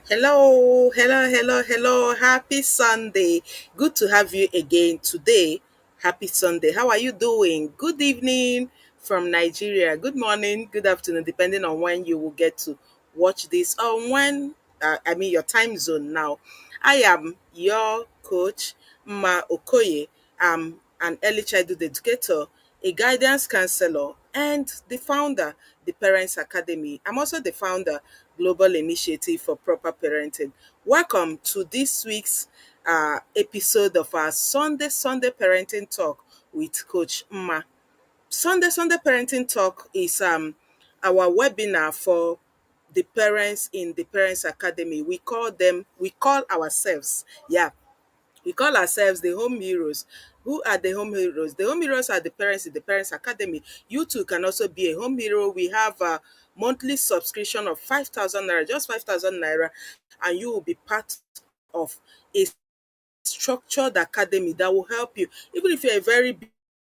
Hello, hello, hello, hello. Happy Sunday. Good to have you again today. Happy Sunday. How are you doing? Good evening from Nigeria. Good morning, good afternoon, depending on when you will get to watch this or when, your time zone now. I am your coach, Ma Okoye. I'm an early childhood educator, a guidance counselor, and the founder, the Parents Academy. I'm also the founder, Global Initiative for Proper Parenting. Welcome to this week's episode of our Sunday Parenting Talk with Coach Mma. Sunday Parenting Talk is our webinar for the parents in the Parents Academy. We call ourselves, we call ourselves the home heroes. Who are the home heroes? The home heroes are the parents in the Parents Academy. You too can also be a home hero. We have a monthly subscription of 5,000 naira, just 5,000 naira, and you will be part of a structured academy that will help you. Even if you're a very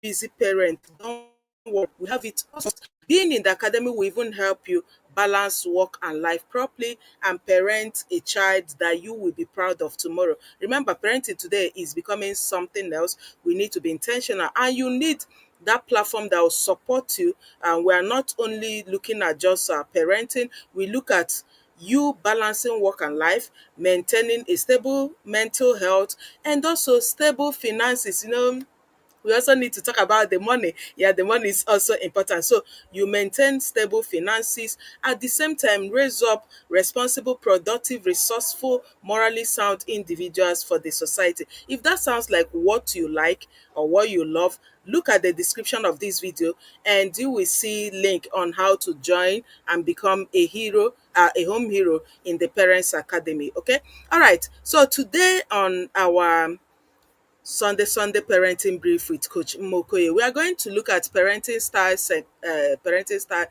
busy parent, don't worry, we have it also. Being in the academy will even help you balance work and life properly and parent a child that you will be proud of tomorrow. Remember, parenting today is becoming something else. We need to be intentional, and you need that platform that will support you. And we are not only looking at just parenting, we look at you balancing work and life, maintaining a stable mental health, and also stable finances. We also need to talk about the money. Yeah, the money is also important. So you maintain stable finances, at the same time raise up responsible, productive, resourceful, morally sound individuals for the society. If that sounds like what you like or what you love, look at the description of this video and you will see link on how to join and become a hero, a home hero in the Parents Academy. Okay. All right. So today on our Sunday parenting brief with Coach Mokoye, we are going to look at parenting style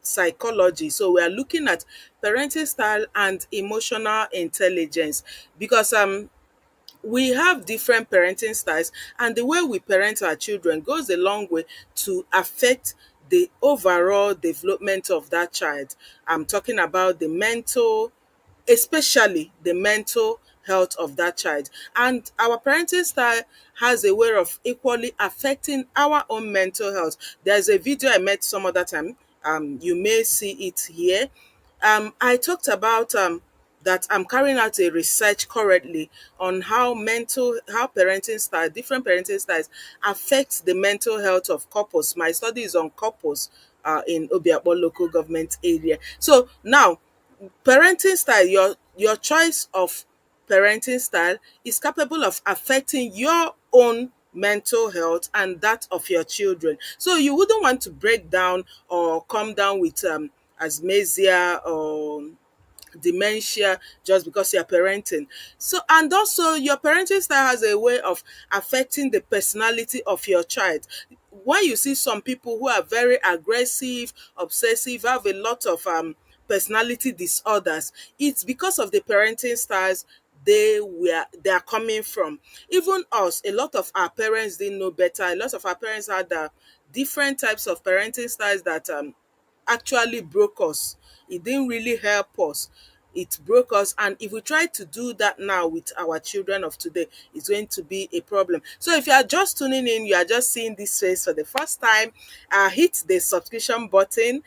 psychology. So we are looking at parenting style and emotional intelligence, because we have different parenting styles, and the way we parent our children goes a long way to affect the overall development of that child. I'm talking about the mental, especially the mental health of that child. And our parenting style has a way of equally affecting our own mental health. There's a video I made some other time. You may see it here. I talked about that I'm carrying out a research currently on how parenting style, different parenting styles affects the mental health of couples. My study is on couples in Obiakpo local government area. So now, parenting style, your choice of parenting style is capable of affecting your own mental health and that of your children. So you wouldn't want to break down or come down with asthmasia or dementia just because you're parenting. So, and also your parenting style has a way of affecting the personality of your child. When you see some people who are very aggressive, obsessive, have a lot of personality disorders, it's because of the parenting styles they are coming from. Even us, a lot of our parents didn't know better. A lot of our parents had different types of parenting styles that actually broke us. It didn't really help us. It broke us. And if we try to do that now with our children of today, it's going to be a problem. So if you are just tuning in, you are just seeing this face for the first time, hit the subscription button,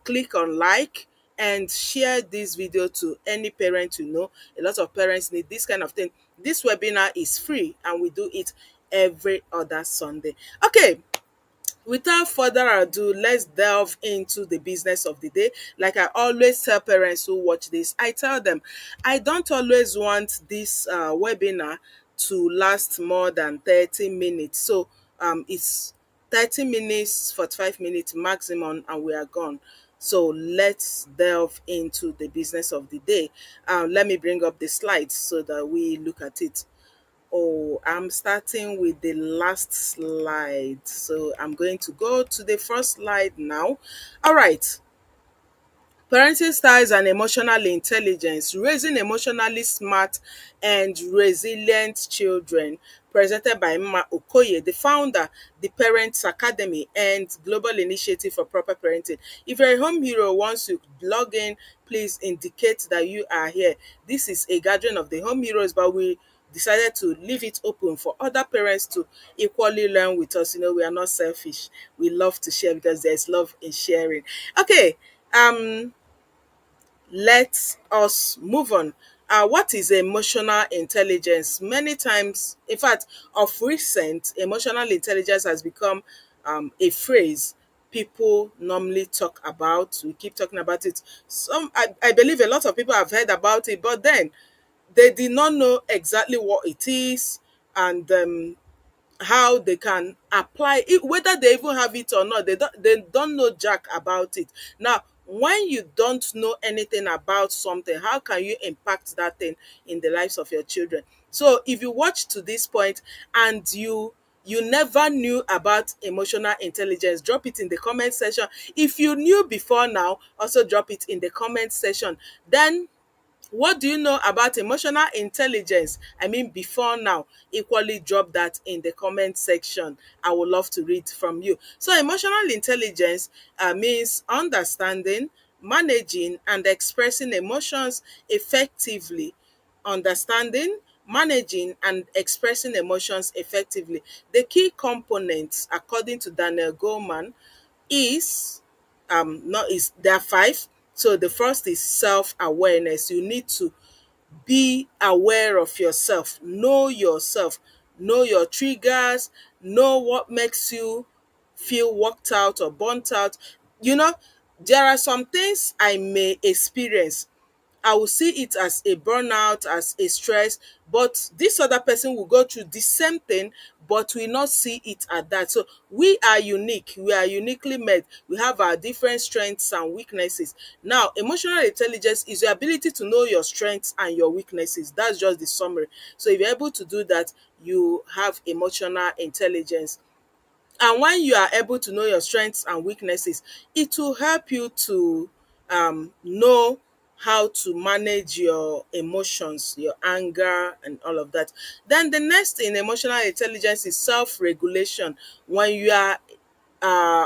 click on like, and share this video to any parent you know. A lot of parents need this kind of thing. This webinar is free and we do it every other Sunday. Okay, without further ado, let's delve into the business of the day. Like I always tell parents who watch this, I tell them I don't always want this webinar to last more than 30 minutes. So It's 30 minutes, 45 minutes maximum, and we are gone. So let's delve into the business of the day. Let me bring up the slides so that we look at it. Oh, I'm starting with the last slide. So I'm going to go to the first slide now. All right. Parenting styles and emotional intelligence, raising emotionally smart and resilient children, presented by Mma Okoye, the founder, the Parents Academy, and Global Initiative for Proper Parenting. If you're a home hero, once you log in, please indicate that you are here. This is a gathering of the home heroes, but we decided to leave it open for other parents to equally learn with us. You know, we are not selfish. We love to share because there's love in sharing. Okay. Let us move on. What is emotional intelligence? Many times, in fact, of recent, emotional intelligence has become a phrase people normally talk about. We keep talking about it. I believe a lot of people have heard about it, but then they did not know exactly what it is, and how they can apply it, whether they even have it or not. They don't know jack about it. Now, when you don't know anything about something, how can you impact that thing in the lives of your children? So if you watch to this point and you never knew about emotional intelligence, drop it in the comment section. If you knew before now, also drop it in the comment section. Then what do you know about emotional intelligence? I mean, before now, equally drop that in the comment section. I would love to read from you. So, emotional intelligence means understanding, managing, and expressing emotions effectively. Understanding, managing, and expressing emotions effectively. The key components, according to Daniel Goleman, is not is there are five. So the first is self-awareness. You need to be aware of yourself, know your triggers, know what makes you feel worked out or burnt out. You know, there are some things I may experience. I will see it as a burnout, as a stress, but this other person will go through the same thing but will not see it at that. So we are unique, we are uniquely made, we have our different strengths and weaknesses. Now, emotional intelligence is your ability to know your strengths and your weaknesses. That's just the summary. So if you're able to do that, you have emotional intelligence. And when you are able to know your strengths and weaknesses, it will help you to know how to manage your emotions, your anger, and all of that. Then the next in emotional intelligence is self-regulation. When you are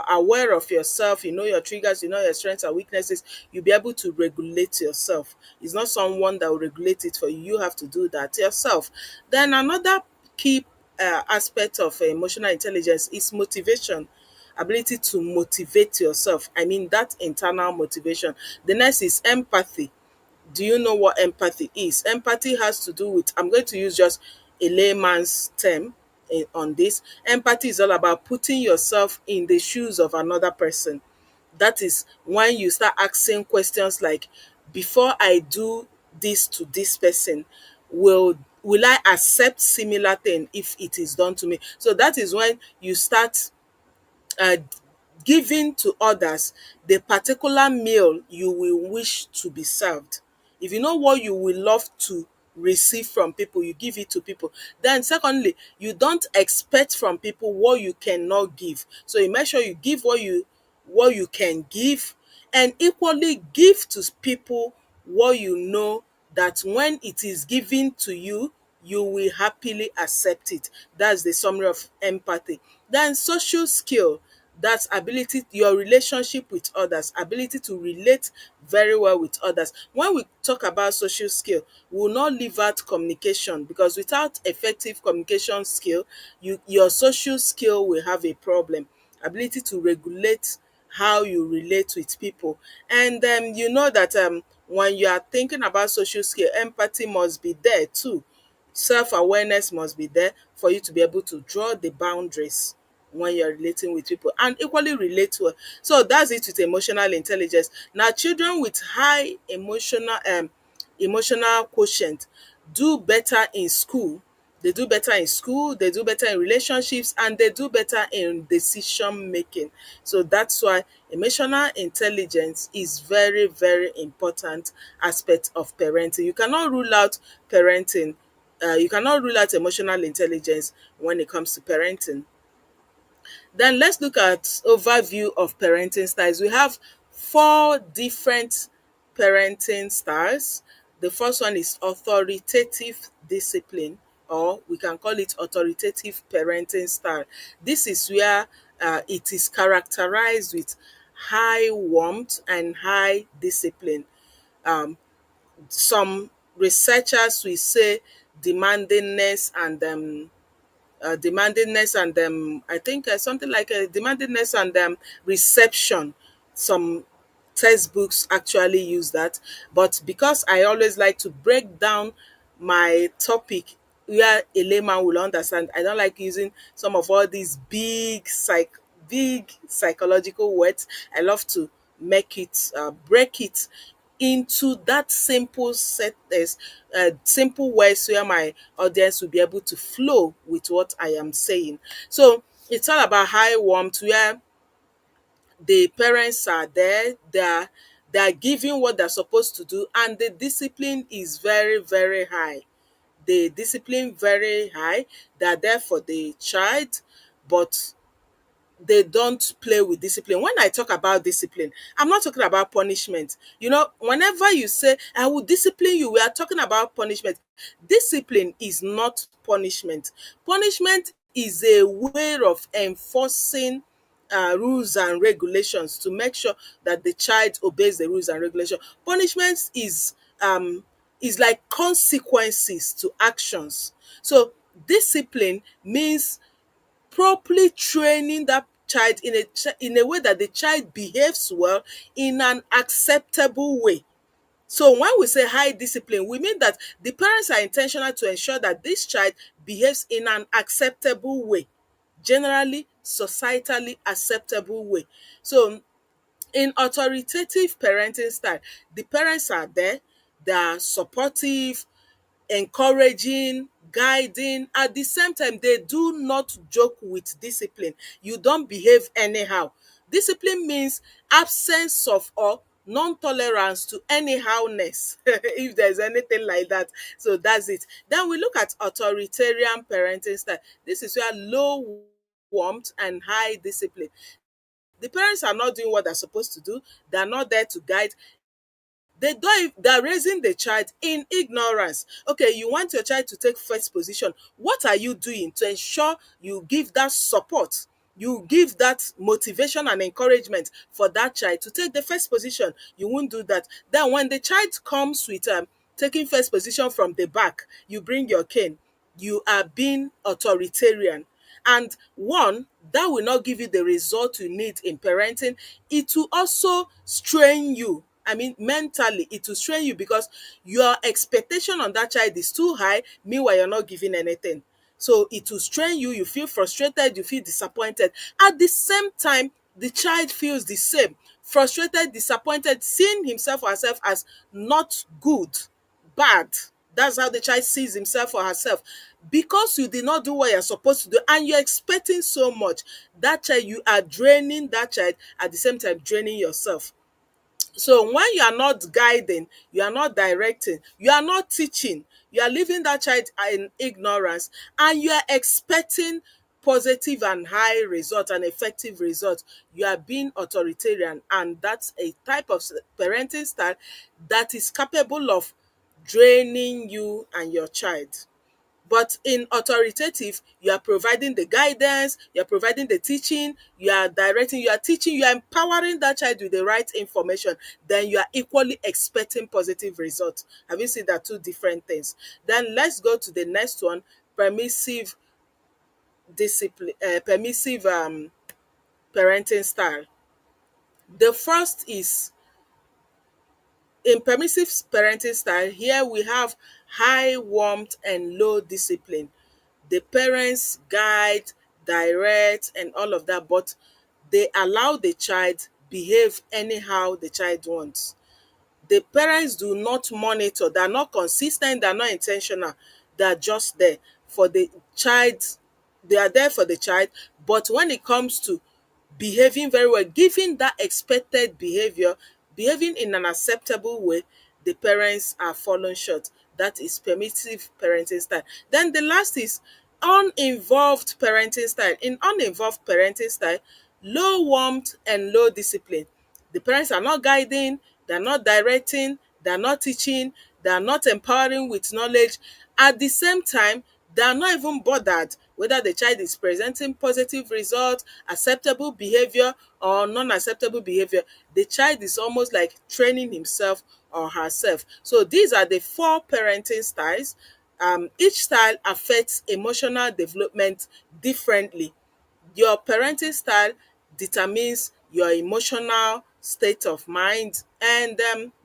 aware of yourself, you know your triggers, you know your strengths and weaknesses, you'll be able to regulate yourself. It's not someone that will regulate it for you. You have to do that yourself. Then another key aspect of emotional intelligence is motivation, ability to motivate yourself. I mean, that internal motivation. The next is empathy. Do you know what empathy is? Empathy has to do with, I'm going to use just a layman's term on this. Empathy is all about putting yourself in the shoes of another person. That is when you start asking questions like, before I do this to this person, will I accept similar thing if it is done to me? So that is when you start uh, giving to others the particular meal you will wish to be served. If you know what you will love to receive from people, you give it to people. Then secondly, you don't expect from people what you cannot give. So you make sure you give what you can give, and equally give to people what you know that when it is given to you, you will happily accept it. That's the summary of empathy. Then social skill, that's ability, your relationship with others, ability to relate very well with others. When we talk about social skill, we will not leave out communication, because without effective communication skill, your social skill will have a problem. Ability to regulate how you relate with people. And you know that when you are thinking about social skill, empathy must be there too. Self-awareness must be there for you to be able to draw the boundaries when you're relating with people and equally relate well. So that's it with emotional intelligence. Now, children with high emotional quotient do better in school They do better in school, they do better in relationships, and they do better in decision making. So that's why emotional intelligence is very, very important aspect of parenting. You cannot rule out parenting. You cannot rule out emotional intelligence when it comes to parenting. Then let's look at overview of parenting styles. We have four different parenting styles. The first one is authoritative discipline, or we can call it authoritative parenting style. This is where it is characterized with high warmth and high discipline. Um, some researchers will say demandingness and I think something like demandingness and reception. Some textbooks actually use that, but because I always like to break down my topic where a layman will understand, I don't like using some of all these big psychological words. I love to make it break it into that simple ways where my audience will be able to flow with what I am saying. So it's all about high warmth where the parents are there, they are giving what they're supposed to do, and the discipline is very, very high. The discipline very high. They are there for the child, but they don't play with discipline. When I talk about discipline, I'm not talking about punishment. Whenever you say, I will discipline you, we are talking about punishment. Discipline is not punishment. Punishment is a way of enforcing rules and regulations to make sure that the child obeys the rules and regulations. Punishment is like consequences to actions. So discipline means properly training that child in a way that the child behaves well in an acceptable way. So when we say high discipline, we mean that the parents are intentional to ensure that this child behaves in an acceptable way, generally societally acceptable way. So in authoritative parenting style, the parents are there, they are supportive, encouraging, guiding. At the same time, they do not joke with discipline. You don't behave anyhow. Discipline means absence of or non-tolerance to anyhowness, if there's anything like that. So that's it. Then we look at authoritarian parenting style. This is where low warmth and high discipline. The parents are not doing what they're supposed to do. They're not there to guide. They're raising the child in ignorance. Okay, you want your child to take first position. What are you doing to ensure you give that support? You give that motivation and encouragement for that child to take the first position. You won't do that. Then when the child comes with taking first position from the back, you bring your cane. You are being authoritarian. And one, that will not give you the result you need in parenting. It will also strain you. I mean, mentally, it will strain you because your expectation on that child is too high. Meanwhile, you're not giving anything. So it will strain you. You feel frustrated. You feel disappointed. At the same time, the child feels the same: frustrated, disappointed, seeing himself or herself as not good, bad. That's how the child sees himself or herself. Because you did not do what you're supposed to do and you're expecting so much, that child, you are draining that child, at the same time draining yourself. So when you are not guiding, you are not directing, you are not teaching, you are leaving that child in ignorance, and you are expecting positive and high result and effective result, you are being authoritarian, and that's a type of parenting style that is capable of draining you and your child. But in authoritative, you are providing the guidance, you are providing the teaching, you are directing, you are teaching, you are empowering that child with the right information. Then you are equally expecting positive results. Have you seen that two different things? Then let's go to the next one: permissive discipline, permissive parenting style. The first is in permissive parenting style. Here we have high warmth and low discipline. The parents guide, direct, and all of that, but they allow the child behave anyhow the child wants. The parents do not monitor, they're not consistent, they're not intentional, they're just there. for the child, they are there for the child, but when it comes to behaving very well, giving that expected behavior, behaving in an acceptable way, the parents are falling short. That is permissive parenting style. Then the last is uninvolved parenting style. In uninvolved parenting style, low warmth and low discipline. The parents are not guiding, they're not directing, they're not teaching, they're not empowering with knowledge. At the same time, they are not even bothered whether the child is presenting positive results, acceptable behavior, or non-acceptable behavior. The child is almost like training himself or herself. So these are the four parenting styles. Each style affects emotional development differently. Your parenting style determines your emotional state of mind and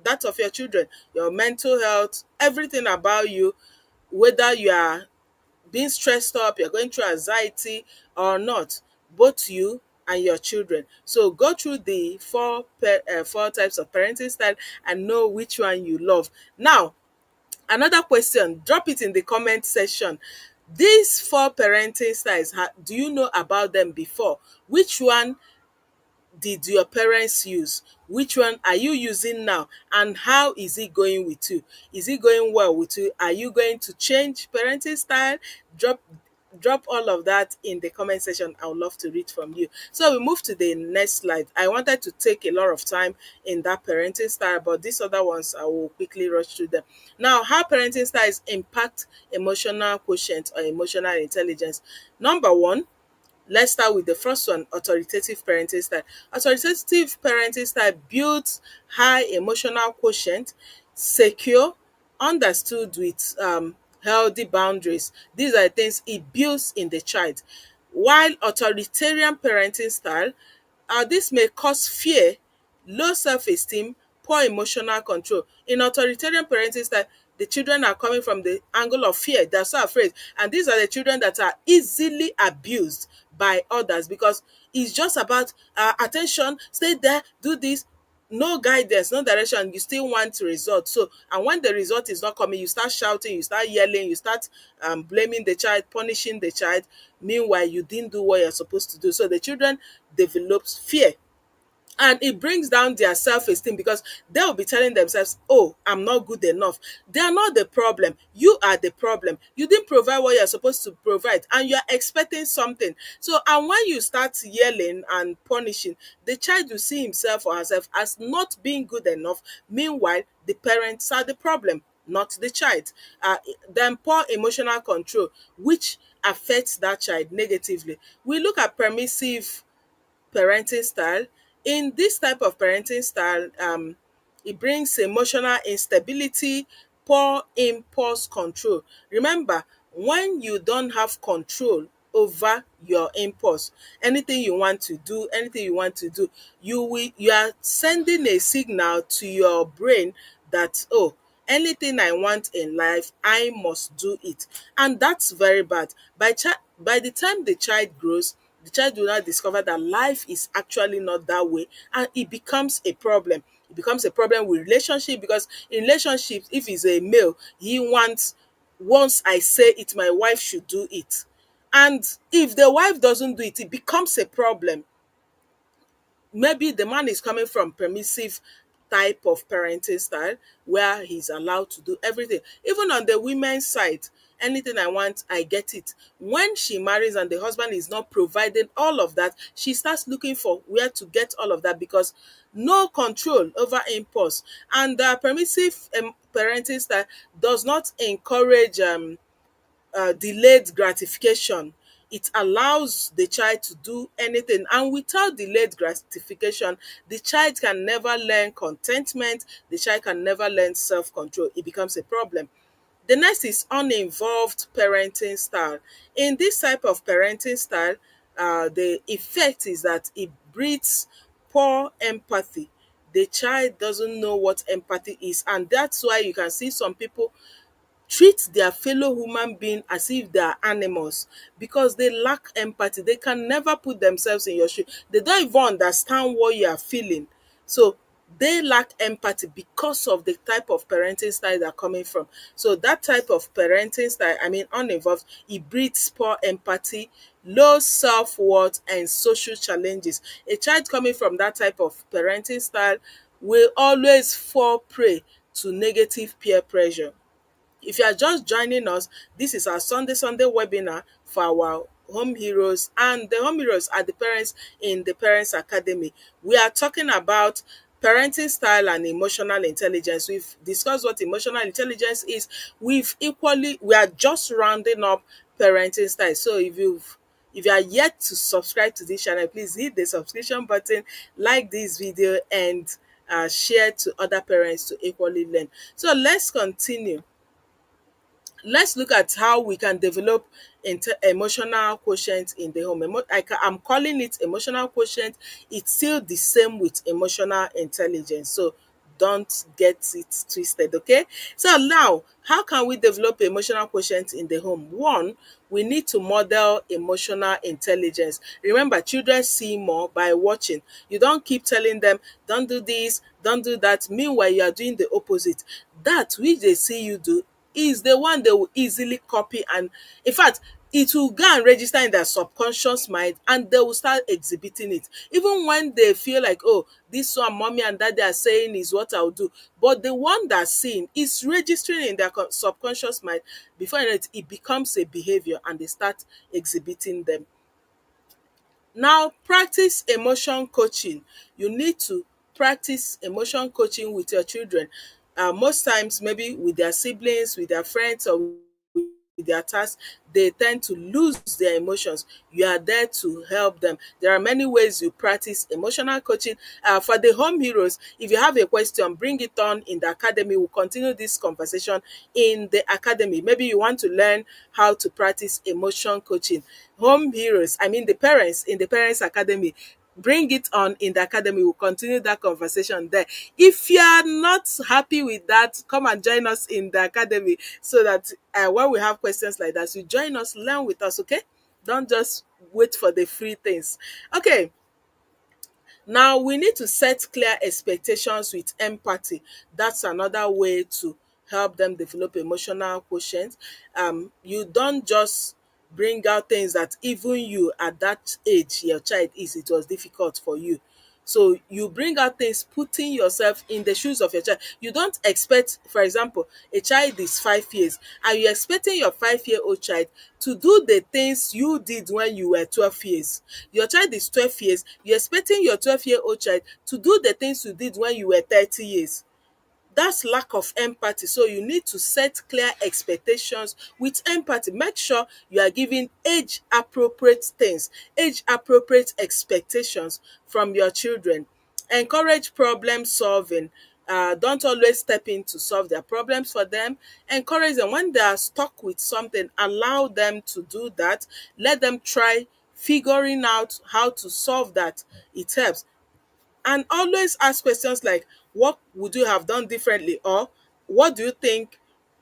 that of your children, your mental health, everything about you, whether you are being stressed up, you're going through anxiety or not, both you and your children. So go through the four types of parenting style and know which one you love. Now, another question, drop it in the comment section. These four parenting styles, do you know about them before? Which one did your parents use? Which one are you using now? And how is it going with you? Is it going well with you? Are you going to change parenting style? Drop drop all of that in the comment section. I would love to read from you. So we move to the next slide. I wanted to take a lot of time in that parenting style, but these other ones I will quickly rush through them. Now, how parenting styles impact emotional quotient or emotional intelligence. Number one, let's start with the first one, authoritative parenting style. Authoritative parenting style builds high emotional quotient, secure, understood with healthy boundaries. These are the things it builds in the child. While authoritarian parenting style, this may cause fear, low self-esteem, poor emotional control. In authoritarian parenting style, the children are coming from the angle of fear. They're so afraid. And these are the children that are easily abused by others because it's just about attention, stay there, do this, no guidance, no direction, you still want result. So, and when the result is not coming, you start shouting, you start yelling, you start blaming the child, punishing the child. Meanwhile, you didn't do what you're supposed to do. So the children develops fear, and it brings down their self-esteem because they will be telling themselves, oh, I'm not good enough. They are not the problem, you are the problem. You didn't provide what you're supposed to provide and you're expecting something. So, and when you start yelling and punishing, the child will see himself or herself as not being good enough. Meanwhile, the parents are the problem, not the child. Then poor emotional control, which affects that child negatively. We look at permissive parenting style. In this type of parenting style, it brings emotional instability, poor impulse control. Remember, when you don't have control over your impulse, anything you want to do, you are sending a signal to your brain that, oh, anything I want in life, I must do it. And that's very bad. By the time the child grows, the child will now discover that life is actually not that way, and it becomes a problem. It becomes a problem with relationship because in relationships, if he's a male, he wants, once I say it, my wife should do it. And if the wife doesn't do it, it becomes a problem. Maybe the man is coming from permissive type of parenting style where he's allowed to do everything. Even on the women's side, anything I want, I get it. When she marries and the husband is not providing all of that, she starts looking for where to get all of that because no control over impulse. And the permissive parenting style does not encourage delayed gratification. It allows the child to do anything, and without delayed gratification, the child can never learn contentment, the child can never learn self-control. It becomes a problem. The next is uninvolved parenting style. In this type of parenting style, the effect is that it breeds poor empathy. The child doesn't know what empathy is, and that's why you can see some people treat their fellow human being as if they are animals because they lack empathy. They can never put themselves in your shoe. They don't even understand what you are feeling. So they lack empathy because of the type of parenting style they're coming from. So that type of parenting style, I mean uninvolved, it breeds poor empathy, low self-worth and social challenges. A child coming from that type of parenting style will always fall prey to negative peer pressure. If you are just joining us, this is our Sunday webinar for our home heroes, and the home heroes are the parents in the Parents Academy. We are talking about parenting style and emotional intelligence. We've discussed what emotional intelligence is. We are just rounding up parenting style. So if you are yet to subscribe to this channel, please hit the subscription button, like this video, and share to other parents to equally learn. So let's continue. Let's look at how we can develop emotional quotient in the home. I'm calling it emotional quotient. It's still the same with emotional intelligence. So don't get it twisted, okay? So now, how can we develop emotional quotient in the home? One, we need to model emotional intelligence. Remember, children see more by watching. You don't keep telling them, don't do this, don't do that. Meanwhile, you are doing the opposite. That which they see you do is the one they will easily copy, and in fact it will go and register in their subconscious mind, and they will start exhibiting it even when they feel like, oh, this one mommy and daddy are saying is what I'll do. But the one that's seen is registering in their subconscious mind. Before you know it, it becomes a behavior and they start exhibiting them. Now, practice emotion coaching. You need to practice emotion coaching with your children. Most times, maybe with their siblings, with their friends, or with their tasks, they tend to lose their emotions. You are there to help them. There are many ways you practice emotional coaching. For the home heroes, if you have a question, bring it on in the academy. We'll continue this conversation in the academy. Maybe you want to learn how to practice emotion coaching. Home heroes, I mean the parents in the Parents Academy, bring it on in the academy. We'll continue that conversation there. If you are not happy with that, come and join us in the academy, so that when we have questions like that, you join us, learn with us, okay? Don't just wait for the free things. Okay, now we need to set clear expectations with empathy. That's another way to help them develop emotional quotient. You don't just bring out things that even you at that age your child is, it was difficult for you. So you bring out things putting yourself in the shoes of your child. You don't expect, for example, a child is 5 years and you're expecting your 5-year-old child to do the things you did when you were 12 years. Your child is 12 years, you're expecting your 12-year-old child to do the things you did when you were 30 years. That's lack of empathy. So you need to set clear expectations with empathy. Make sure you are giving age appropriate things, age appropriate expectations from your children. Encourage problem solving. Don't always step in to solve their problems for them. Encourage them when they are stuck with something. Allow them to do that. Let them try figuring out how to solve that. It helps. And always ask questions like, what would you have done differently, or what do you think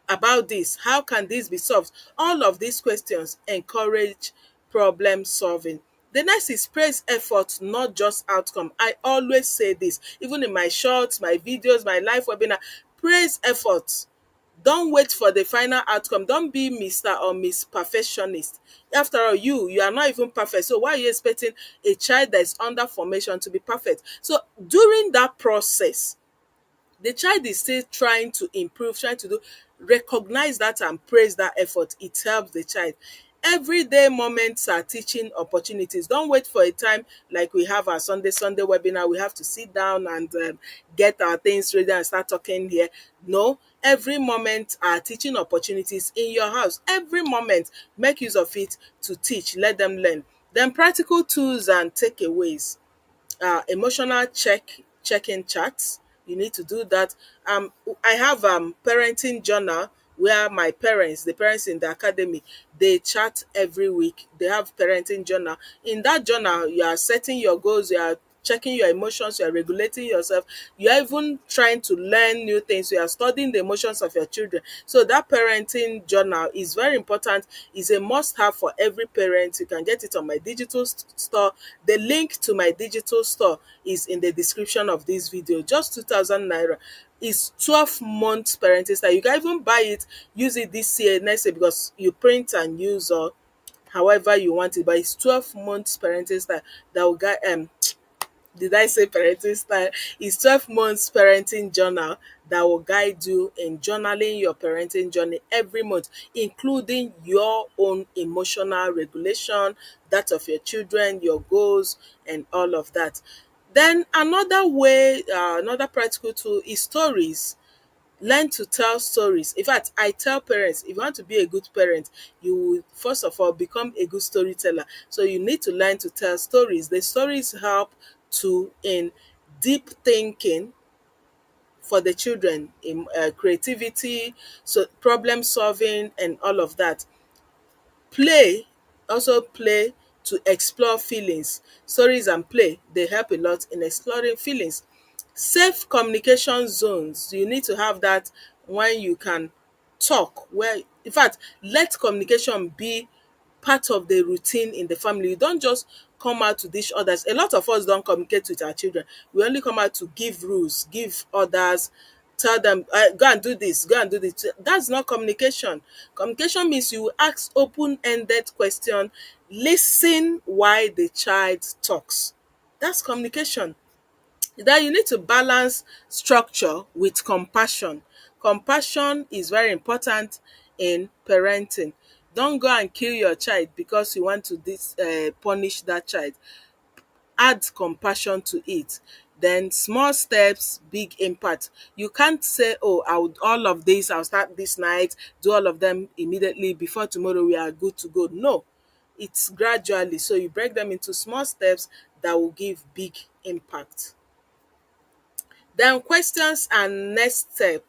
about this, how can this be solved? All of these questions encourage problem solving. The next is praise effort, not just outcome. I always say this, even in my shorts, my videos, my live webinar. Praise effort. Don't wait for the final outcome. Don't be Mr. or Miss Perfectionist. After all, you are not even perfect. So why are you expecting a child that is under formation to be perfect? So during that process, the child is still trying to improve, trying to do, recognize that and praise that effort. It helps the child. Everyday moments are teaching opportunities. Don't wait for a time like we have our Sunday webinar. We have to sit down and get our things ready and start talking here. No, every moment are teaching opportunities in your house. Every moment, make use of it to teach. Let them learn. Then practical tools and takeaways. Emotional check-in chats. You need to do that. I have parenting journal where my parents, the parents in the academy, they chat every week. They have parenting journal. In that journal, you are setting your goals, you are checking your emotions, you are regulating yourself, you are even trying to learn new things, you are studying the emotions of your children. So that parenting journal is very important, is a must have for every parent. You can get it on my digital store. The link to my digital store is in the description of this video. Just 2,000 naira. Is 12 months parenting style. You can even buy it, use it this year, next year, because you print and use, or however you want it. But it's 12 months parenting style that will guide did I say parenting style? It's 12 months parenting journal that will guide you in journaling your parenting journey every month, including your own emotional regulation, that of your children, your goals, and all of that. Then another way, another practical tool is stories. Learn to tell stories. In fact, I tell parents, if you want to be a good parent, you will first of all become a good storyteller. So you need to learn to tell stories. The stories help to in deep thinking for the children, in creativity, so problem solving and all of that. Play, also play to explore feelings. Stories and play, they help a lot in exploring feelings. Safe communication zones, you need to have that when you can talk, where in fact let communication be part of the routine in the family. You don't just come out to dish others. A lot of us don't communicate with our children. We only come out to give rules, give orders, tell them go and do this, go and do this. That's not communication. Communication means you ask open-ended question, listen while the child talks. That's communication. Then you need to balance structure with compassion. Compassion is very important in parenting. Don't go and kill your child because you want to punish that child. Add compassion to it. Then small steps, big impact. You can't say, oh, all of this, I'll start this night, do all of them immediately, before tomorrow we are good to go. No, it's gradually. So you break them into small steps that will give big impact. Then questions and next step.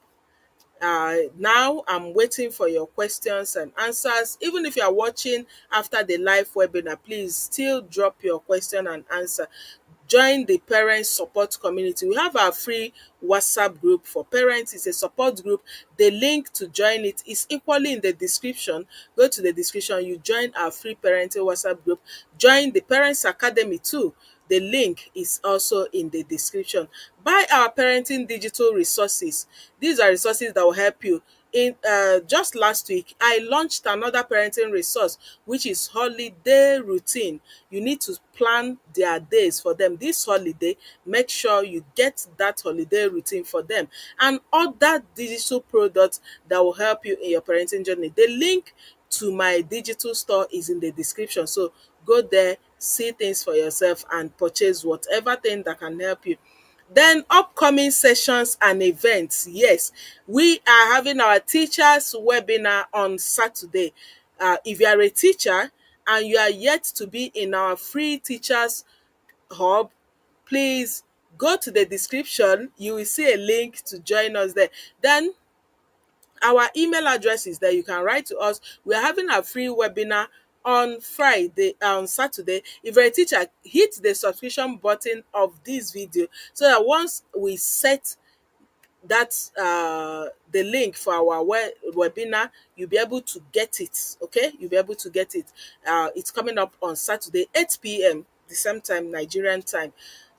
Now I'm waiting for your questions and answers. Even if you are watching after the live webinar, please still drop your question and answer. Join the parent support community. We have our free WhatsApp group for parents. It's a support group. The link to join it is equally in the description. Go to the description, you join our free parenting WhatsApp group. Join the Parents Academy too. The link is also in the description. Buy our parenting digital resources. These are resources that will help you. In just last week, I launched another parenting resource, which is holiday routine. You need to plan their days for them. This holiday, make sure you get that holiday routine for them, and other digital products that will help you in your parenting journey. The link to my digital store is in the description. So go there, see things for yourself, and purchase whatever thing that can help you. Then upcoming sessions and events. Yes, we are having our teachers webinar on Saturday. If you are a teacher and you are yet to be in our free teachers hub, please go to the description. You will see a link to join us there. Then our email address is there. You can write to us. We are having a free webinar on Friday, on Saturday. If you're a teacher, hit the subscription button of this video so that once we set that the link for our webinar, you'll be able to get it. Okay, you'll be able to get it. It's coming up on Saturday, 8 p.m., the same time, Nigerian time.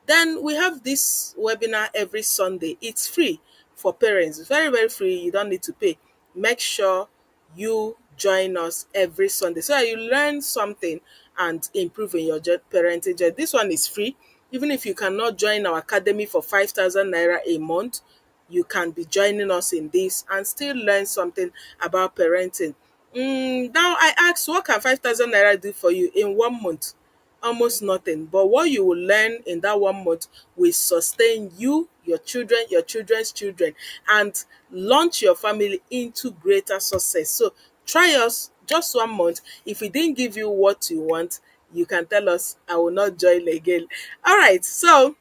Then we have this webinar every Sunday. It's free for parents. It's very, very free. You don't need to pay. Make sure you join us every Sunday so that you learn something and improve in your parenting journey. This one is free. Even if you cannot join our academy for 5,000 naira a month, you can be joining us in this and still learn something about parenting. Now I ask, what can 5,000 naira do for you in 1 month? Almost nothing. But what you will learn in that 1 month will sustain you, your children, your children's children, and launch your family into greater success. So try us just 1 month. If we didn't give you what you want, you can tell us, I will not join again. All right. So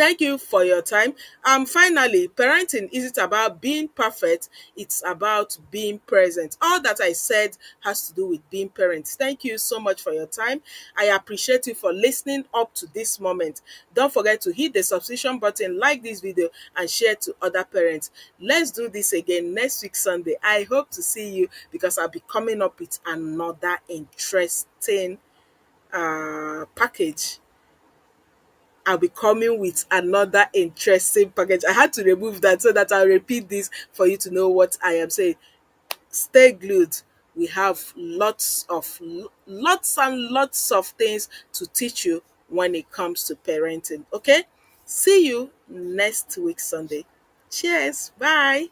Thank you for your time. Finally, parenting isn't about being perfect, it's about being present. All that I said has to do with being parents. Thank you so much for your time. I appreciate you for listening up to this moment. Don't forget to hit the subscription button, like this video, and share to other parents. Let's do this again next week, Sunday. I hope to see you because I'll be coming up with another interesting package. I'll be coming with another interesting package. I had to remove that so that I'll repeat this for you to know what I am saying. Stay glued. We have lots and lots of things to teach you when it comes to parenting. Okay? See you next week Sunday. Cheers. Bye.